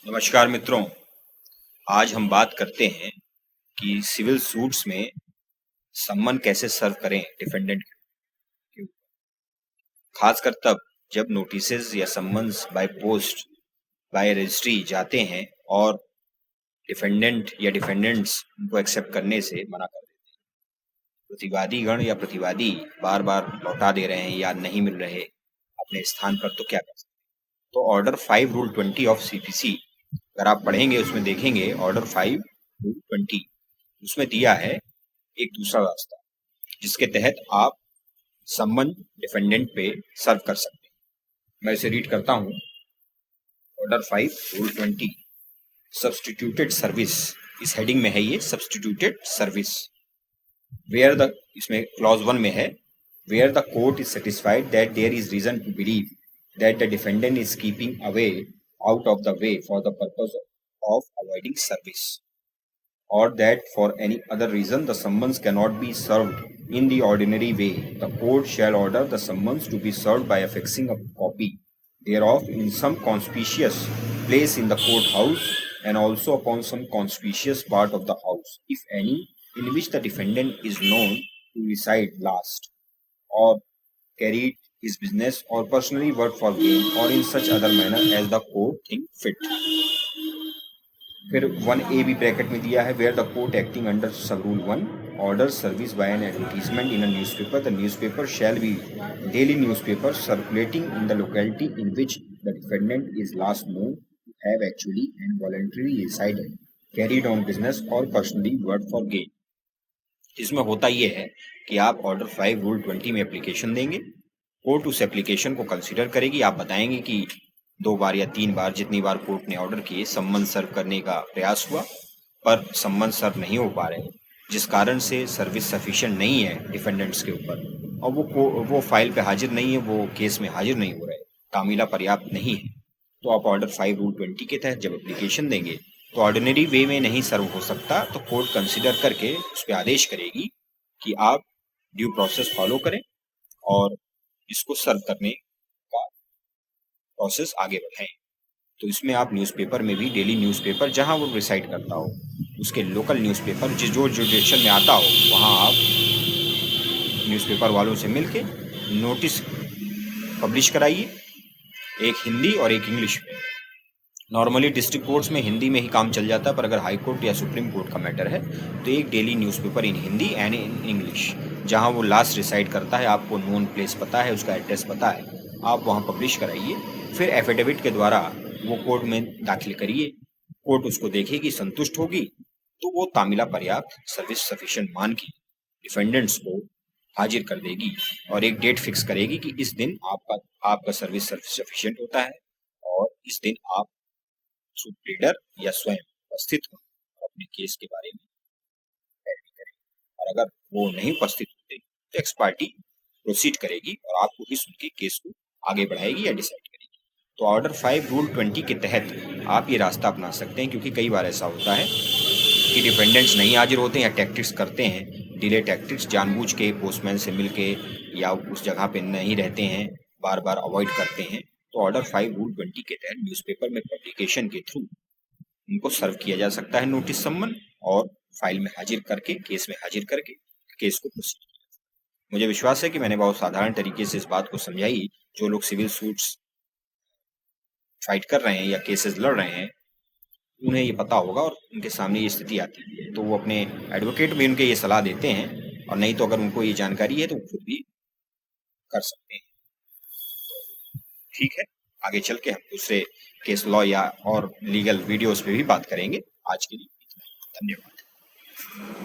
नमस्कार मित्रों, आज हम बात करते हैं कि सिविल सूट्स में सम्मन कैसे सर्व करें डिफेंडेंट के ऊपर। खासकर तब जब नोटिसेस या summons by post by registry जाते हैं और डिफेंडेंट या डिफेंडेंट्स उनको एक्सेप्ट करने से मना कर देते हैं। प्रतिवादी गण या प्रतिवादी बार बार लौटा दे रहे हैं या नहीं मिल रहे अपने स्थान पर, तो क्या कर सकते हैं। तो ऑर्डर 5 रूल 20 ऑफ सीपीसी अगर आप पढ़ेंगे उसमें देखेंगे ऑर्डर 5 रूल 20 उसमें दिया है एक दूसरा रास्ता जिसके तहत आप सम्मन डिफेंडेंट पे सर्व कर सकते हैं। मैं इसे रीड करता हूं। ऑर्डर 5 रूल 20 सब्सटीट्यूटेड सर्विस, इस हेडिंग में है ये सब्सटीट्यूटेड सर्विस। वेयर द, इसमें क्लॉज 1 में है, where the court is satisfied that there is reason to believe that the defendant is keeping away out of the way for the purpose of avoiding service, or that for any other reason the summons cannot be served in the ordinary way, the court shall order the summons to be served by affixing a copy thereof in some conspicuous place in the courthouse and also upon some conspicuous part of the house, if any, in which the defendant is known to reside last, or carried his business or personally worked for gain, or in such other manner as the court think fit. फिर 1A भी bracket में दिया है, where the court acting under sub rule 1 orders service by an advertisement in a newspaper, the newspaper shall be daily newspaper circulating in the locality in which the defendant is last known to have actually and voluntarily resided, carried on business or personally worked for gain. इसमें होता ये है कि आप order 5 rule 20 में application देंगे, court उस application को कंसीडर करेगी। आप बताएंगे कि 2 बार या 3 बार जितनी बार कोर्ट ने ऑर्डर किए सम्मन सर्व करने का प्रयास हुआ पर सम्मन सर्व नहीं हो पा रहे, जिस कारण से सर्विस सफिशिएंट नहीं है डिफेंडेंट्स के ऊपर, और वो फाइल पे हाजिर नहीं है, वो केस में हाजिर नहीं हो रहे, तामीला पर्याप्त नहीं है। तो आप ऑर्डर 5 रूल 20 के तहत जब एप्लीकेशन देंगे तो ऑर्डिनरी वे में नहीं सर्व हो सकता, तो कोर्ट कंसीडर करके उस पर आदेश करेगी कि आप ड्यू प्रोसेस फॉलो करें और इसको सर्व करने का प्रोसेस आगे बढ़ाएं। तो इसमें आप न्यूज़पेपर में भी, डेली न्यूज़पेपर जहां वो रिसाइड करता हो उसके लोकल न्यूज़पेपर जो जुडिक्शन में आता हो वहां आप न्यूज़पेपर वालों से मिलके नोटिस पब्लिश कराइए, एक हिंदी और एक इंग्लिश में। नॉर्मली डिस्ट्रिक्ट कोर्ट्स में हिंदी में ही काम चल जाता है, पर अगर हाई कोर्ट या सुप्रीम कोर्ट का मैटर है तो एक daily newspaper in Hindi and in English, जहां वो लास्ट रिसाइड करता है, आपको नोन प्लेस पता है, उसका एड्रेस पता है, आप वहां पब्लिश कराइए। फिर एफिडेविट के द्वारा वो कोर्ट में दाखिल करिए, कोर्ट उसको देखेगी, संतुष्ट होगी तो वो तामीला पर्याप्त सर्विस सफिशिएंट मान के डिफेंडेंट्स को हाजिर कर देगी और एक डेट फिक्स करेगी कि इस दिन आपका सर्विस सफिशिएंट होता है और इस दिन आप प्लीडर या स्वयं उपस्थित हो और अपने केस के बारे में पैरवी करें, और अगर वो नहीं उपस्थित होते तो एक्स पार्टी प्रोसीड करेगी और आपको ही सुन के केस को आगे बढ़ाएगी या डिसाइड करेगी। तो ऑर्डर 5 रूल 20 के तहत आप ये रास्ता अपना सकते हैं, क्योंकि कई बार ऐसा होता है कि डिफेंडेंट्स नहीं हाजिर होते हैं या टैक्टिक्स करते हैं, डिले टैक्टिक्स, जानबूझ के पोस्टमैन से मिलके या उस जगह पे नहीं रहते हैं, बार बार अवॉइड करते हैं। तो ऑर्डर 5 रूल 20 के तहत न्यूज़पेपर में पब्लिकेशन के थ्रू उनको सर्व किया जा सकता है नोटिस सम्मन, और फाइल में हाजिर करके, केस में हाजिर करके केस को प्रोसीड किया जा सकता है। मुझे विश्वास है कि मैंने बहुत साधारण तरीके से इस बात को समझाई। जो लोग सिविल सूट्स फाइट कर रहे हैं या केसेस लड़ रहे हैं उन्हें ये पता होगा और उनके सामने ये स्थिति आती है तो वो अपने एडवोकेट भी उनके ये सलाह देते हैं, और नहीं तो अगर उनको ये जानकारी है तो वो खुद भी कर सकते हैं। ठीक है, आगे चल के हम दूसरे केस लॉ या और लीगल वीडियोस पे भी बात करेंगे। आज के लिए इतना ही। धन्यवाद।